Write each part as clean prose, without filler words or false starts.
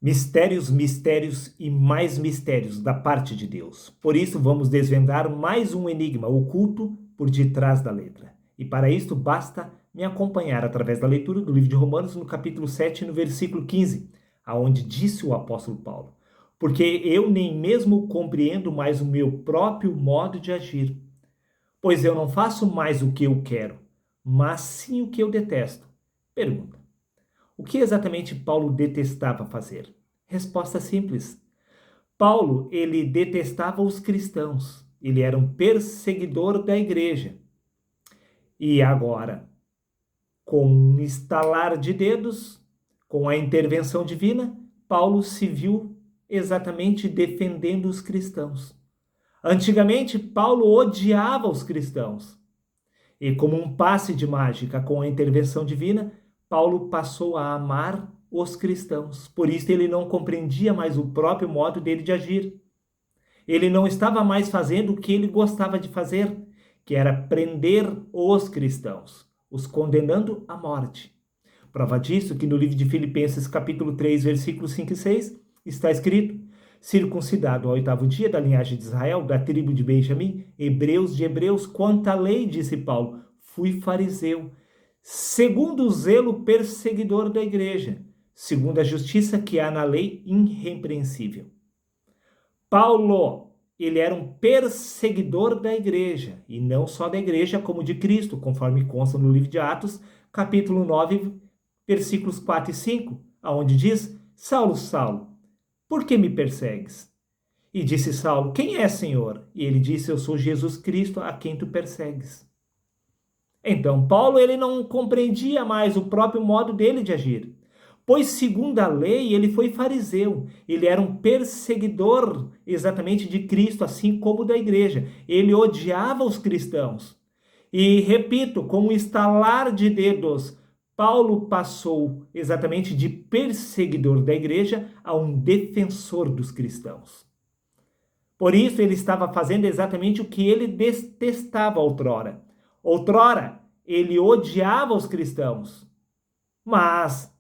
Mistérios, mistérios e mais mistérios da parte de Deus. Por isso, vamos desvendar mais um enigma oculto por detrás da letra. E para isto, basta me acompanhar através da leitura do livro de Romanos, no capítulo 7, no versículo 15, aonde disse o apóstolo Paulo: porque eu nem mesmo compreendo mais o meu próprio modo de agir, pois eu não faço mais o que eu quero, mas sim o que eu detesto. Pergunta: o que exatamente Paulo detestava fazer? Resposta simples. Paulo, ele detestava os cristãos. Ele era um perseguidor da igreja. E agora, com um estalar de dedos, com a intervenção divina, Paulo se viu exatamente defendendo os cristãos. Antigamente, Paulo odiava os cristãos. E como um passe de mágica com a intervenção divina, Paulo passou a amar os cristãos. Por isso ele não compreendia mais o próprio modo dele de agir. Ele não estava mais fazendo o que ele gostava de fazer, que era prender os cristãos, os condenando à morte. Prova disso que no livro de Filipenses, capítulo 3, versículos 5 e 6, está escrito: circuncidado ao 8º dia da linhagem de Israel, da tribo de Benjamim, hebreus de hebreus, quanto à lei, disse Paulo, fui fariseu, segundo o zelo perseguidor da igreja, segundo a justiça que há na lei irrepreensível. Paulo, ele era um perseguidor da igreja, e não só da igreja, como de Cristo, conforme consta no livro de Atos, capítulo 9, versículos 4 e 5, aonde diz: Saulo, Saulo, por que me persegues? E disse Saulo: quem é, Senhor? E ele disse: eu sou Jesus Cristo, a quem tu persegues. Então, Paulo, ele não compreendia mais o próprio modo dele de agir, pois segundo a lei ele foi fariseu, ele era um perseguidor exatamente de Cristo, assim como da igreja. Ele odiava os cristãos. E repito, com um estalar de dedos, Paulo passou exatamente de perseguidor da igreja a um defensor dos cristãos. Por isso ele estava fazendo exatamente o que ele detestava outrora. Outrora, ele odiava os cristãos, mas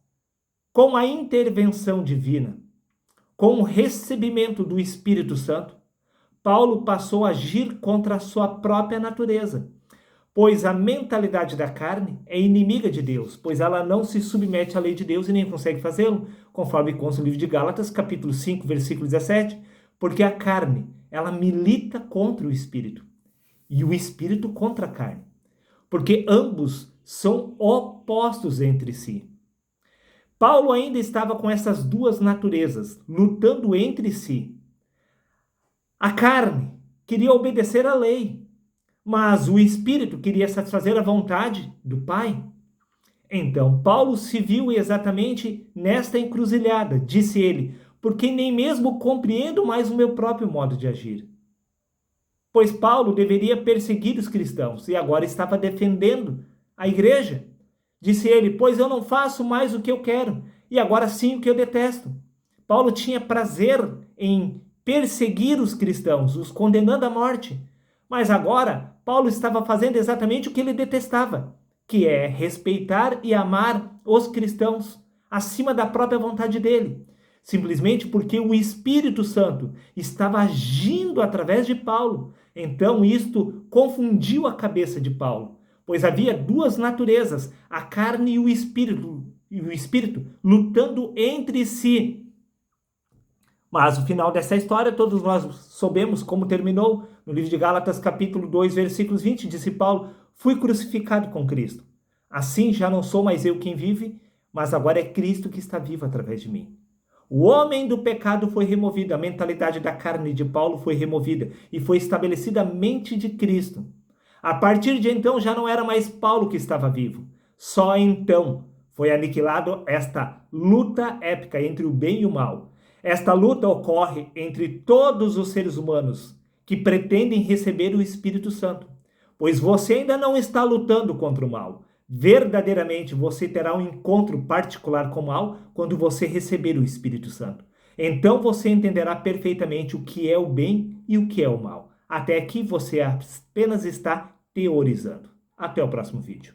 com a intervenção divina, com o recebimento do Espírito Santo, Paulo passou a agir contra a sua própria natureza, pois a mentalidade da carne é inimiga de Deus, pois ela não se submete à lei de Deus e nem consegue fazê-lo, conforme consta no livro de Gálatas, capítulo 5, versículo 17, porque a carne, ela milita contra o Espírito, e o Espírito contra a carne, porque ambos são opostos entre si. Paulo ainda estava com essas duas naturezas, lutando entre si. A carne queria obedecer à lei, mas o Espírito queria satisfazer a vontade do Pai. Então, Paulo se viu exatamente nesta encruzilhada, disse ele, porque nem mesmo compreendo mais o meu próprio modo de agir. Pois Paulo deveria perseguir os cristãos e agora estava defendendo a igreja. Disse ele, pois eu não faço mais o que eu quero, e agora sim o que eu detesto. Paulo tinha prazer em perseguir os cristãos, os condenando à morte. Mas agora, Paulo estava fazendo exatamente o que ele detestava, que é respeitar e amar os cristãos acima da própria vontade dele. Simplesmente porque o Espírito Santo estava agindo através de Paulo. Então isto confundiu a cabeça de Paulo, pois havia duas naturezas, a carne e o espírito lutando entre si. Mas o final dessa história, todos nós soubemos como terminou. No livro de Gálatas, capítulo 2, versículos 20, disse Paulo, fui crucificado com Cristo. Assim já não sou mais eu quem vive, mas agora é Cristo que está vivo através de mim. O homem do pecado foi removido, a mentalidade da carne de Paulo foi removida e foi estabelecida a mente de Cristo. A partir de então já não era mais Paulo que estava vivo. Só então foi aniquilado esta luta épica entre o bem e o mal. Esta luta ocorre entre todos os seres humanos que pretendem receber o Espírito Santo, pois você ainda não está lutando contra o mal. Verdadeiramente você terá um encontro particular com o mal quando você receber o Espírito Santo. Então você entenderá perfeitamente o que é o bem e o que é o mal. Até aqui você apenas está teorizando. Até o próximo vídeo.